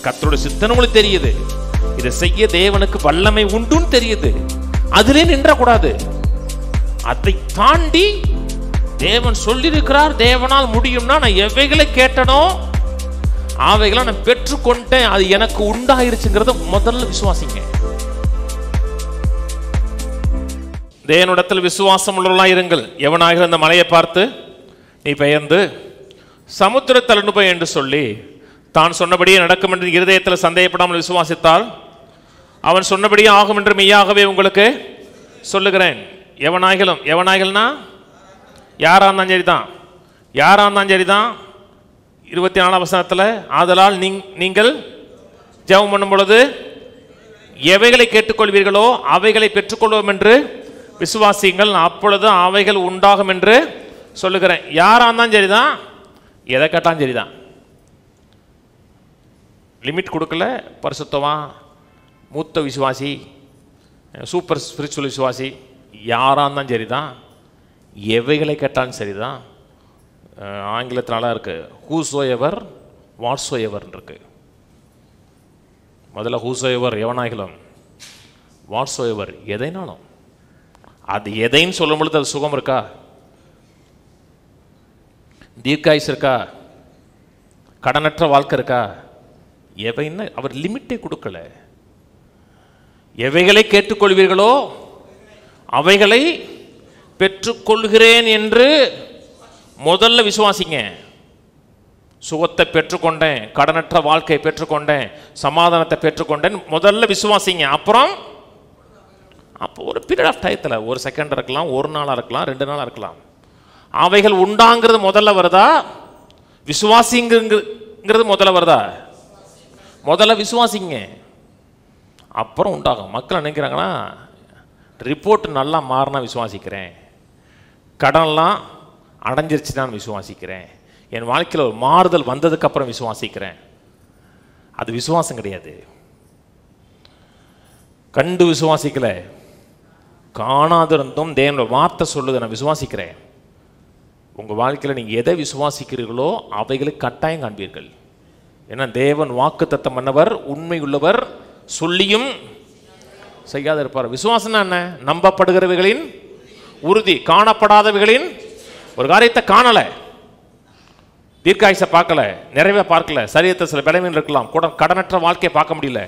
கர்த்தருடைய சித்தம் உங்களுக்கு தெரியுது, இதை செய்ய தேவனுக்கு வல்லமை உண்டுன்னு தெரியுது. அதிலே நின்ற கூடாது. அதை தாண்டி தேவன் சொல்லியிருக்கிறார், தேவனால் முடியும்னா நான் எவைகளை கேட்டனோ அவைகளை நான் பெற்றுக்கொண்டேன், அது எனக்கு உண்டாயிருச்சுங்கிறத முதல்ல விசுவாசிங்க. தேவனிடத்தில் விசுவாசம் உள்ளவர்களாக இருங்கள். எவனாக இந்த மலையை பார்த்து நீ பெயர்ந்து சமுத்திரத்தில் அனுப்ப என்று சொல்லி தான் சொன்னபடியே நடக்கும் என்று இருதயத்தில் சந்தேகப்படாமல் விசுவாசித்தால் அவன் சொன்னபடியே ஆகும் என்று மெய்யாகவே உங்களுக்கு சொல்லுகிறேன். எவனாகிலும், எவனாகில்னா யாரா இருந்தாலும் சரிதான், யாரா இருந்தாலும் சரிதான். 24 வசனத்தில் ஆதலால் நீங்கள் ஜெபம் பண்ணும் பொழுது எவைகளை கேட்டுக்கொள்வீர்களோ அவைகளை பெற்றுக்கொள்வோம் என்று விசுவாசியுங்கள், அப்பொழுது அவைகள் உண்டாகும் என்று சொல்லுகிறேன். யாரா இருந்தாலும் சரிதான், எதை கேட்டாலும் சரிதான். லிமிட் கொடுக்கல. பரிசுத்தமா, மூத்த விசுவாசி, சூப்பர் ஸ்பிரிச்சுவல் விசுவாசி, யாராக இருந்தாலும் சரிதான், எவைகளை கேட்டாலும் சரிதான். ஆங்கிலத்தினால இருக்கு ஹூசோ எவர் வாட்ஸோ எவர் இருக்கு. முதல்ல ஹூசோ எவர் எவனாகிலும், வாட்ஸோ எவர் எதைனாலும். அது எதைன்னு சொல்லும் பொழுது அது சுகம் இருக்கா, தீர்க்காயுசு இருக்கா, கடனற்ற வாழ்க்கை இருக்கா? எவைன்னு அவர் லிமிட்டே கொடுக்கல. எவைகளை கேட்டுக்கொள்வீர்களோ அவைகளை பெற்றுக்கொள்கிறேன் என்று முதல்ல விசுவாசிங்க. சுகத்தை பெற்றுக்கொண்டேன், கடனற்ற வாழ்க்கையை பெற்றுக்கொண்டேன், சமாதானத்தை பெற்றுக்கொண்டேன் முதல்ல விசுவாசிங்க. அப்புறம் அப்போ ஒரு பீரியட் ஆஃப் டயத்தில், ஒரு செகண்ட் இருக்கலாம், ஒரு நாளாக இருக்கலாம், 2 நாளாக இருக்கலாம், அவைகள் உண்டாங்கிறது முதல்ல வருதா, விசுவாசிங்கிறது முதல்ல வருதா? முதல்ல விசுவாசிங்க, அப்புறம் உண்டாகும். மக்கள் நினைக்கிறாங்கன்னா ரிப்போர்ட் நல்லா மாறினா விசுவாசிக்கிறேன், கடன்லாம் அடைஞ்சிருச்சு நான் விசுவாசிக்கிறேன், என் வாழ்க்கையில் ஒரு மாறுதல் வந்ததுக்கு அப்புறம் விசுவாசிக்கிறேன். அது விசுவாசம் கிடையாது. கண்டு விசுவாசிக்கல, காணாதிருந்தும் தேவனோட வார்த்தை சொல்லுது நான் விசுவாசிக்கிறேன். உங்கள் வாழ்க்கையில் நீங்கள் எதை விசுவாசிக்கிறீர்களோ அவைகளை கட்டாயம் காண்பீர்கள். ஏன்னா தேவன் வாக்குத்தத்தம் பண்ணவர், உண்மை உள்ளவர், சொல்லியும் செய்யாத இருப்பார். விசுவாசம்னா என்ன? நம்பப்படுகிறவைகளின் உறுதி, காணப்படாதவைகளின். ஒரு காரியத்தை காணலை, தீர்க்காயுசை பார்க்கல, நிறைவே பார்க்கல, சரீரத்தை சில பலவீனம் இருக்கலாம், கடனற்ற வாழ்க்கையை பார்க்க முடியல,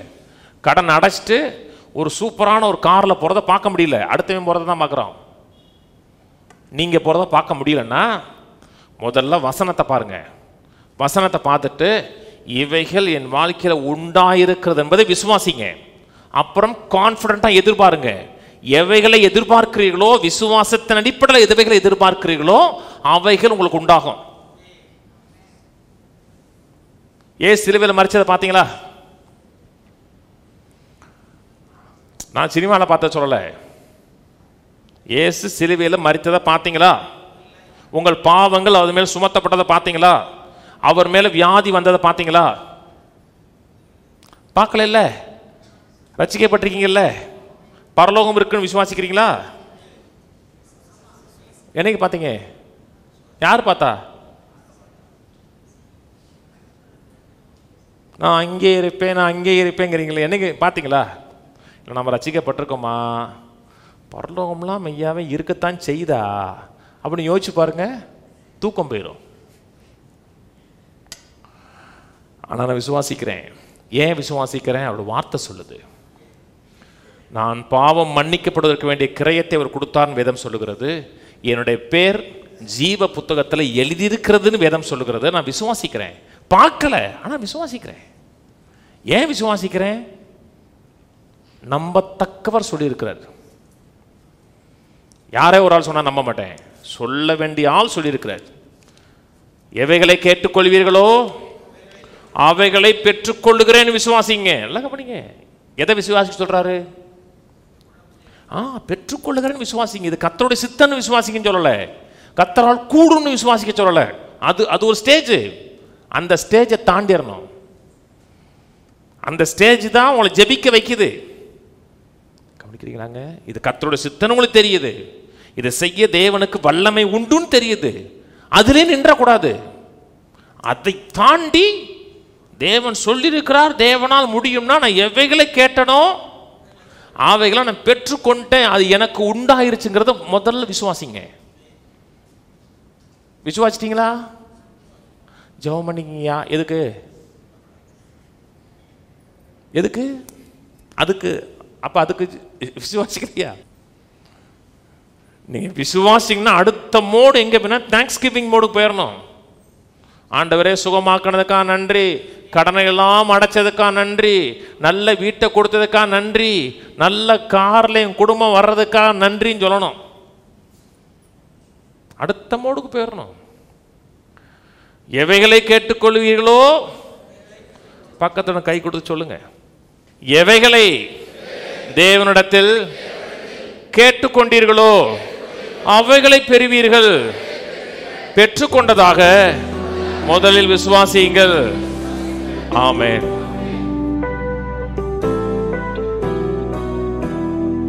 கடன் அடைச்சிட்டு ஒரு சூப்பரான ஒரு காரில் போகிறத பார்க்க முடியல, அடுத்தவன் போகிறத தான் பார்க்குறோம். நீங்கள் போகிறத பார்க்க முடியலன்னா முதல்ல வசனத்தை பாருங்க. வசனத்தை பார்த்துட்டு இவைகள் என் வாழ்க்கையில் உண்டாயிருக்கிறது என்பதை விசுவாசிங்க. அப்புறம் கான்ஃபிடென்ட்டாக எதிர்பாருங்க. எவைகளை எதிர்பார்க்கிறீர்களோ, விசுவாசத்தின் அடிப்படையில் எவைகளை எதிர்பார்க்கிறீர்களோ அவைகள் உங்களுக்கு உண்டாகும். சிலுவையில் மரிச்சதை பார்த்தீங்களா? நான் சினிமாவில் பார்த்த சொல்லலை, இயேசு சிலுவையில் மரித்ததை பார்த்தீங்களா? உங்கள் பாவங்கள் அவர் மேல் சுமத்தப்பட்டதை பார்த்தீங்களா? அவர் மேல வியாதி வந்ததை பார்த்தீங்களா? பார்க்கல. இல்ல, ரட்சிக்கப்பட்டிருக்கீங்கல்ல, பரலோகம் இருக்குன்னு விசுவாசிக்கிறீங்களா? என்னைக்கு பார்த்தீங்க? யார் பார்த்தா? நான் அங்கே இருப்பேன், நான் அங்கே இருப்பேங்கிறீங்களே, என்னைக்கு பார்த்தீங்களா? இல்லை, நம்ம ரட்சிக்கப்பட்டிருக்கோமா? பரலோகம்லாம் மெய்யாவே இருக்கத்தான் செய்தா அப்படின்னு யோசிச்சு பாருங்க, தூக்கம் போயிடும். ஆனால் நான் விசுவாசிக்கிறேன். ஏன் விசுவாசிக்கிறேன்? அவரோட வார்த்தை சொல்லுது. நான் பாவம் மன்னிக்கப்படுவதற்கு வேண்டிய கிரயத்தை அவர் கொடுத்தார்னு வேதம் சொல்லுகிறது. என்னுடைய பேர் ஜீவ புத்தகத்தில் எழுதியிருக்கிறதுன்னு வேதம் சொல்லுகிறது. நான் விசுவாசிக்கிறேன், பார்க்கல, ஆனால் விசுவாசிக்கிறேன். ஏன் விசுவாசிக்கிறேன்? நம்பத்தக்கவர் சொல்லியிருக்கிறார். யாரே ஒரு ஆள் சொன்னா நம்ப மாட்டேன், சொல்ல வேண்டிய ஆள் சொல்லியிருக்கிறார். எவைகளை கேட்டுக்கொள்வீர்களோ அவைகளை பெற்றுக்கொள்ளுகிறேன்னு விசுவாசிங்க. எல்லாம் படிங்க. எதை விசுவாசிக்க சொல்றாரு? பெற்றுக்கொள்ளுகிறேன்னு விசுவாசிங்க. இது கர்த்தருடைய சித்தம்னு விசுவாசிக்கன்னு சொல்லலை, கர்த்தரால் கூடும்னு விசுவாசிக்க சொல்லலை. அது ஒரு ஸ்டேஜ். அந்த ஸ்டேஜை தாண்டிடணும். அந்த ஸ்டேஜ் தான் உங்களை ஜெபிக்க வைக்குது. கவனிக்கிறீங்களாங்க? இது கர்த்தருடைய சித்தம்னு உங்களுக்கு தெரியுது, இதை செய்ய தேவனுக்கு வல்லமை உண்டுன்னு தெரியுது. அதிலே நின்றக்கூடாது. அதை தாண்டி தேவன் சொல்லியிருக்கிறார், தேவனால் முடியும்னா நான் எவைகளை கேட்டனோ அவைகளை நான் பெற்றுக்கொண்டேன், அது எனக்கு உண்டாயிருச்சுங்கிறத முதல்ல விசுவாசிங்க. விசுவாசிட்டீங்களா? ஜெபம் பண்ணிக்கியா? எதுக்கு எதுக்கு அதுக்கு அப்ப அதுக்கு விசுவாசிக்கிறியா? நீங்க விசுவாசிங்கன்னா அடுத்த மோடு எங்க போனா தேங்க்ஸ் கிவிங் மோடுக்கு போயிடணும். ஆண்டவரே சுகமாக்கினதுக்கா நன்றி, கடனை எல்லாம் அடைச்சதுக்கா நன்றி, நல்ல வீட்டை கொடுத்ததுக்கா நன்றி, நல்ல கார்ல என் குடும்பம் வர்றதுக்கா நன்றின்னு சொல்லணும். அடுத்த மோடுக்கு போயிடணும். எவைகளை கேட்டுக்கொள்வீர்களோ, பக்கத்துல கை கொடுத்து சொல்லுங்க, எவைகளை தேவனிடத்தில் கேட்டுக்கொண்டீர்களோ அவைகளை பெறுவீர்கள். பெற்றுக்கொண்டதாக முதலில் விசுவாசியுங்கள். ஆமென்.